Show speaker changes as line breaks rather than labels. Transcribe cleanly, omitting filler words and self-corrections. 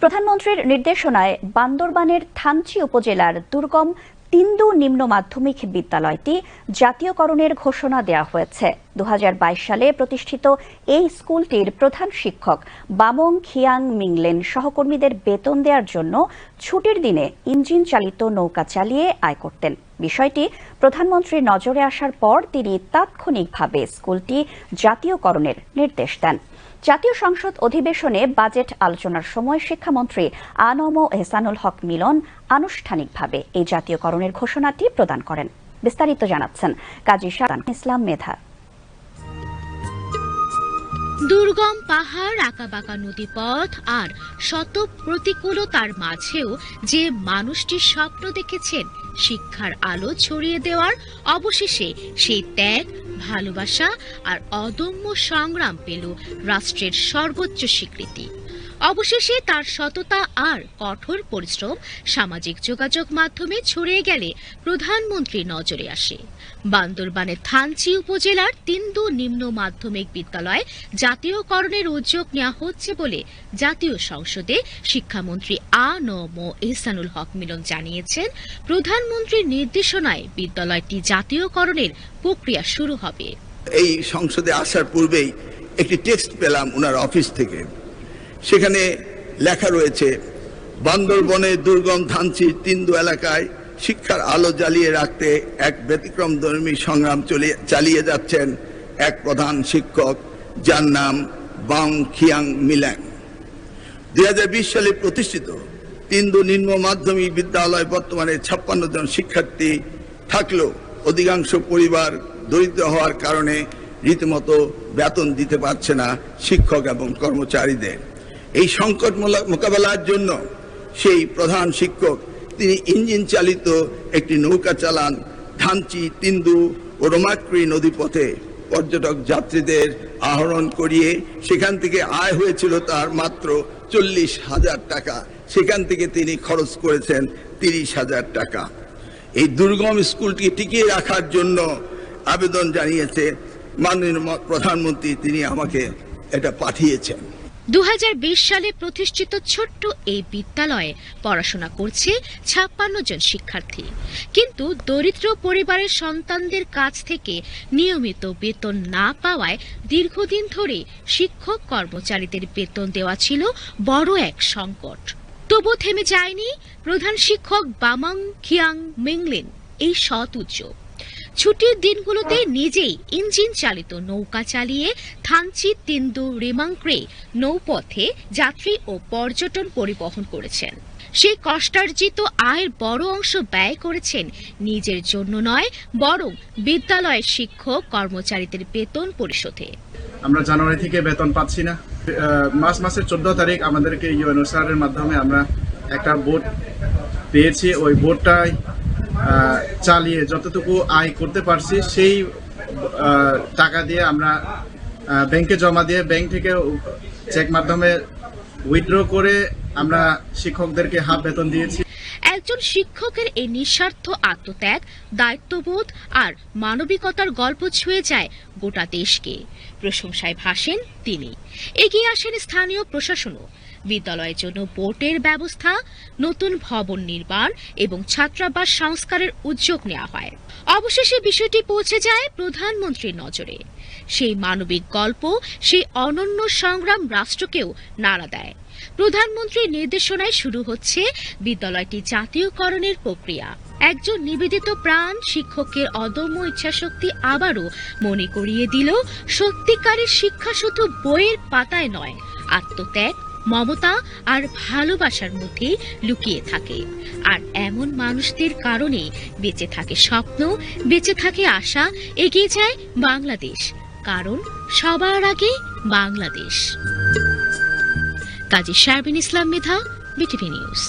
প্রধানমন্ত্রীর নির্দেশনায় বান্দরবানের থানচি উপজেলার দুর্গম তিন্দু নিম্ন মাধ্যমিক বিদ্যালয়টি জাতীয়করণের ঘোষণা দেওয়া হয়েছে। 2022 সালে প্রতিষ্ঠিত এই স্কুলটির প্রধান শিক্ষক বামং খিয়াং মিংলেন সহকর্মীদের বেতন দেওয়ার জন্য ছুটির দিনে ইঞ্জিন চালিত নৌকা চালিয়ে আয় করতেন। বিষয়টি প্রধানমন্ত্রীর নজরে আসার পর তিনি তাৎক্ষণিকভাবে স্কুলটি জাতীয়করণের নির্দেশ দেন। জাতীয় সংসদ অধিবেশনে বাজেট আলোচনার সময় শিক্ষামন্ত্রী আ.ন.ম এহসানুল হক মিলন আনুষ্ঠানিকভাবে এই জাতীয়করণের ঘোষণাটি প্রদান করেন। বিস্তারিত জানাচ্ছেন কাজী শাহজাহান ইসলাম মেধা।
দুর্গম পাহাড়, আঁকাবাঁকা নদীপথ আর শত প্রতিকূলতার মাঝেও যে মানুষটি স্বপ্ন দেখেছেন শিক্ষার আলো ছড়িয়ে দেওয়ার, অবশেষে সেই ত্যাগ, ভালোবাসা আর অদম্য সংগ্রাম পেল রাষ্ট্রের সর্বোচ্চ স্বীকৃতি। অবশেষে তার সততা আর কঠোর পরিশ্রম সামাজিক যোগাযোগ মাধ্যমে ছড়িয়ে গেলে প্রধানমন্ত্রীর নজরে আসে। বান্দরবানের থানচি উপজেলার তিন্দু নিম্ন মাধ্যমিক বিদ্যালয় জাতীয়করণের উদ্যোগ নেওয়া হচ্ছে বলে জাতীয় সংসদে শিক্ষামন্ত্রী আ.ন.ম এহসানুল হক মিলন জানিয়েছেন। প্রধানমন্ত্রীর নির্দেশনায় বিদ্যালয়টি জাতীয়করণের প্রক্রিয়া শুরু হবে।
এই সংসদে আসার পূর্বেই একটি টেক্সট পেলাম ওনার অফিস থেকে। সেখানে লেখা রয়েছে, বান্দরবনের দুর্গম থানচির তিন্দু এলাকায় শিক্ষার আলো জ্বালিয়ে রাখতে এক ব্যতিক্রমধর্মী সংগ্রাম চালিয়ে যাচ্ছেন এক প্রধান শিক্ষক, যার নাম বাং খিয়াং মিল্যাং। 2020 সালে প্রতিষ্ঠিত তিন্দু নিম্ন মাধ্যমিক বিদ্যালয় বর্তমানে 56 জন শিক্ষার্থী থাকলেও অধিকাংশ পরিবার দরিদ্র হওয়ার কারণে রীতিমতো বেতন দিতে পারছে না শিক্ষক এবং কর্মচারীদের। এই সংকট মোকাবেলার জন্য সেই প্রধান শিক্ষক তিনি ইঞ্জিন চালিত একটি নৌকা চালান। থানচি, তিন্দু ও রোমাক্রি নদীপথে পর্যটক যাত্রীদের আহরণ করিয়ে সেখান থেকে আয় হয়েছিল তার মাত্র 40,000 টাকা। সেখান থেকে তিনি খরচ করেছেন 30,000 টাকা। এই দুর্গম স্কুলটি টিকিয়ে রাখার জন্য আবেদন জানিয়েছে মাননীয় প্রধানমন্ত্রী, তিনি আমাকে এটা পাঠিয়েছেন।
2020 সালে প্রতিষ্ঠিত ছোট্ট এই বিদ্যালয়ে পড়াশোনা করছে 56 জন শিক্ষার্থী। কিন্তু দরিদ্র পরিবারের সন্তানদের কাছ থেকে নিয়মিত বেতন না পাওয়ায় দীর্ঘদিন ধরে শিক্ষক কর্মচারীদের বেতন দেওয়া ছিল বড় এক সংকট। তবু থেমে যায়নি প্রধান শিক্ষক বামং খিয়াং মিংলেন এই সৎ উদ্যোগ। ছুটির দিনগুলোতে নিজেই ইঞ্জিন চালিত নৌকা চালিয়ে থানচি, তিন্দু, রিমাংক্রে নৌপথে যাত্রী ও পর্যটন পরিবহন করেছেন। সেই কষ্টার্জিত আয়ের বড় অংশ ব্যয় করেছেন নিজের জন্য নয়, বরং বিদ্যালয়ের শিক্ষক কর্মচারীদের বেতন পরিশোধে।
আমরা জানুয়ারি থেকে বেতন পাচ্ছি না। মাসের 14 তারিখ আমাদেরকে UNOCHA এর মাধ্যমে আমরা একটা বোট পেয়েছি। ওই বোটটাই চালিয়ে যতটুকু আয় করতে পারছি সেই টাকা দিয়ে আমরা ব্যাংকে জমা দিয়ে ব্যাংক থেকে চেক মাধ্যমে উইথড্র করে আমরা শিক্ষকদেরকে হাফ বেতন দিয়েছি।
একজন শিক্ষকের এই নিঃস্বার্থ আত্মত্যাগ, দায়িত্ববোধ আর মানবিকতার গল্প ছুঁয়ে যায় গোটা দেশকে। প্রশংসায় ভাসেন তিনি। এগিয়ে আসেন স্থানীয় প্রশাসনও। বিদ্যালয়ের জন্য বোটের ব্যবস্থা, নতুন ভবন নির্মাণ এবং ছাত্রাবাস সংস্কারের উদ্যোগ নেওয়া হয়। অবশেষে বিষয়টি পৌঁছে যায় প্রধানমন্ত্রীর নজরে। সেই মানবিক গল্প, সেই অনন্য সংগ্রাম রাষ্ট্রকেও নাড়া দেয়। প্রধানমন্ত্রীর নির্দেশনায় শুরু হচ্ছে বিদ্যালয়টি জাতীয়করণের প্রক্রিয়া। একজন নিবেদিত প্রাণ শিক্ষকের অদম্য ইচ্ছাশক্তি আবারও মনে করিয়ে দিল, সত্যিকারের শিক্ষা শুধু বইয়ের পাতায় নয়, আত্মত্যাগ, মমতা আর ভালোবাসার মধ্যে লুকিয়ে থাকে। আর এমন মানুষদের কারণে বেঁচে থাকে স্বপ্ন, বেঁচে থাকে আশা, এগিয়ে যায় বাংলাদেশ। কারণ সবার আগে বাংলাদেশ। কাজী শাহজাহান ইসলাম মেধা, BTV নিউজ।